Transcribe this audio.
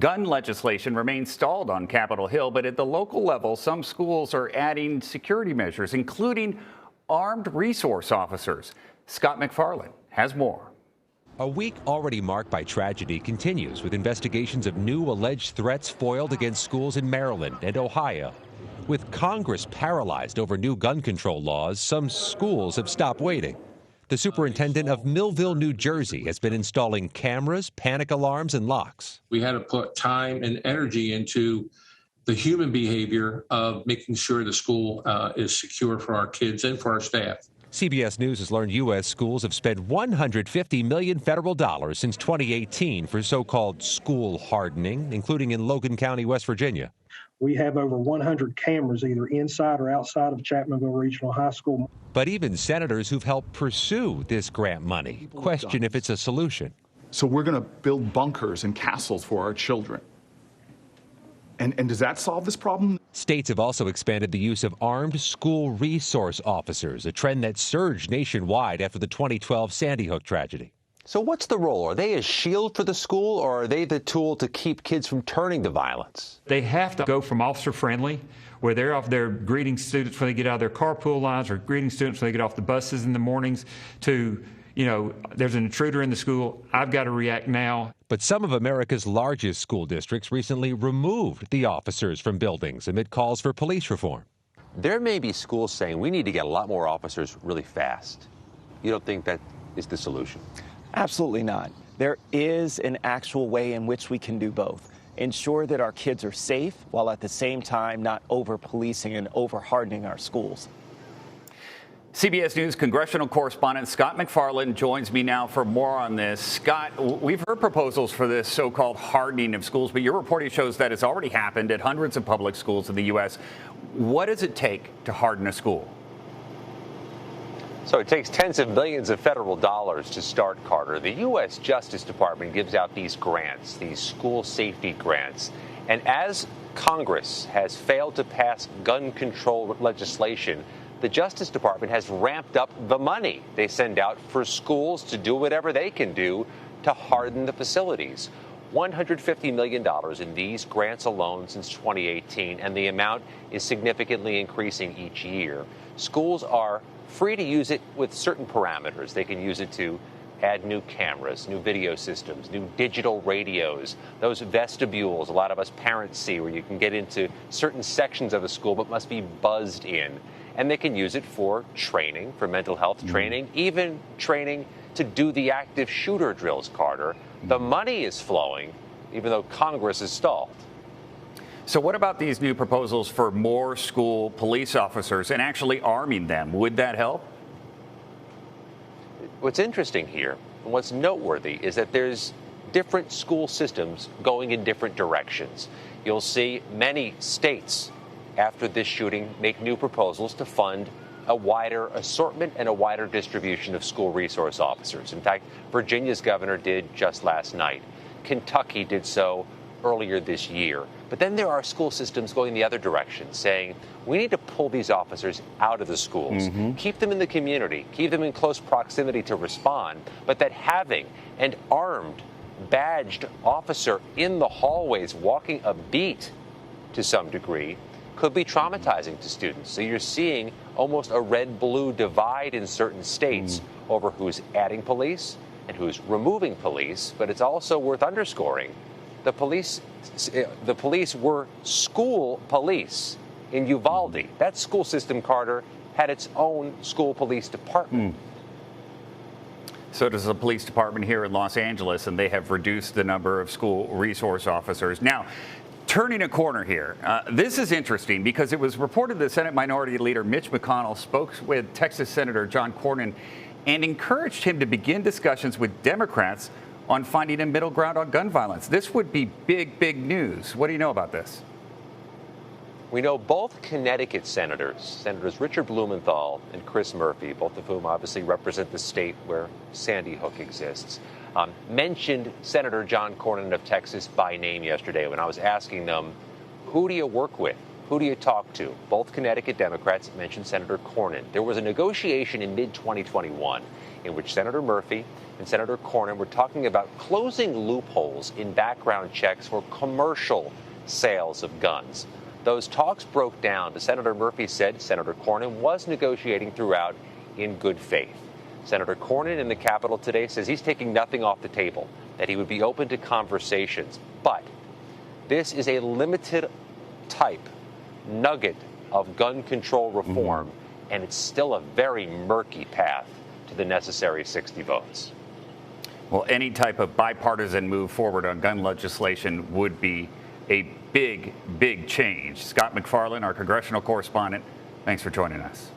Gun legislation remains stalled on Capitol Hill, but at the local level, some schools are adding security measures, including armed resource officers. Scott MacFarlane has more. A week already marked by tragedy continues with investigations of new alleged threats foiled against schools in Maryland and Ohio. With Congress paralyzed over new gun control laws, some schools have stopped waiting. The superintendent of Millville, New Jersey, has been installing cameras, panic alarms, and locks. We had to put time and energy into the human behavior of making sure the school is secure for our kids and for our staff. CBS News has learned U.S. schools have spent $150 million federal dollars since 2018 for so-called school hardening, including in Logan County, West Virginia. We have over 100 cameras either inside or outside of Chapmanville Regional High School. But even senators who've helped pursue this grant money question if it's a solution. So we're going to build bunkers and castles for our children. And does that solve this problem? States have also expanded the use of armed school resource officers, a trend that surged nationwide after the 2012 Sandy Hook tragedy. So what's the role? Are they a shield for the school, or are they the tool to keep kids from turning to violence? They have to go from officer-friendly, where they're off there greeting students when they get out of their carpool lines or greeting students when they get off the buses in the mornings, to, there's an intruder in the school, I've got to react now. But some of America's largest school districts recently removed the officers from buildings amid calls for police reform. There may be schools saying we need to get a lot more officers really fast. You don't think that is the solution? Absolutely not. There is an actual way in which we can do both. Ensure that our kids are safe while at the same time not over-policing and over-hardening our schools. CBS News congressional correspondent Scott MacFarlane joins me now for more on this. Scott, we've heard proposals for this so-called hardening of schools, but your reporting shows that it's already happened at hundreds of public schools in the U.S. What does it take to harden a school? So it takes tens of millions of federal dollars to start, Carter. The U.S. Justice Department gives out these grants, these school safety grants. And as Congress has failed to pass gun control legislation, the Justice Department has ramped up the money they send out for schools to do whatever they can do to harden the facilities. $150 million in these grants alone since 2018, and the amount is significantly increasing each year. Schools are free to use it with certain parameters. They can use it to add new cameras, new video systems, new digital radios, those vestibules a lot of us parents see where you can get into certain sections of a school but must be buzzed in. And they can use it for training, for mental health training, even training to do the active shooter drills, Carter. The money is flowing, even though Congress is stalled. So what about these new proposals for more school police officers and actually arming them? Would that help? What's interesting here, and what's noteworthy, is that there's different school systems going in different directions. You'll see many states, after this shooting, make new proposals to fund a wider assortment and a wider distribution of school resource officers. In fact, Virginia's governor did just last night. Kentucky did so earlier this year. But then there are school systems going the other direction, saying we need to pull these officers out of the schools, keep them in the community, keep them in close proximity to respond, but that having an armed, badged officer in the hallways walking a beat to some degree could be traumatizing to students. So you're seeing almost a red-blue divide in certain states over who's adding police and who's removing police. But it's also worth underscoring the police were school police in Uvalde. That school system, Carter, had its own school police department. So does the police department here in Los Angeles, and they have reduced the number of school resource officers. Now, turning a corner here, this is interesting because it was reported that Senate Minority Leader Mitch McConnell spoke with Texas Senator John Cornyn and encouraged him to begin discussions with Democrats on finding a middle ground on gun violence. This would be big, big news. What do you know about this? We know both Connecticut Senators Richard Blumenthal and Chris Murphy, both of whom obviously represent the state where Sandy Hook exists, mentioned Senator John Cornyn of Texas by name yesterday when I was asking them, who do you work with Who do you talk to? Both Connecticut Democrats mentioned Senator Cornyn. There was a negotiation in mid-2021 in which Senator Murphy and Senator Cornyn were talking about closing loopholes in background checks for commercial sales of guns. Those talks broke down, but Senator Murphy said Senator Cornyn was negotiating throughout in good faith. Senator Cornyn in the Capitol today says he's taking nothing off the table, that he would be open to conversations. But this is a limited type nugget of gun control reform, and it's still a very murky path to the necessary 60 votes. Well, any type of bipartisan move forward on gun legislation would be a big, big change. Scott MacFarlane, our congressional correspondent, thanks for joining us.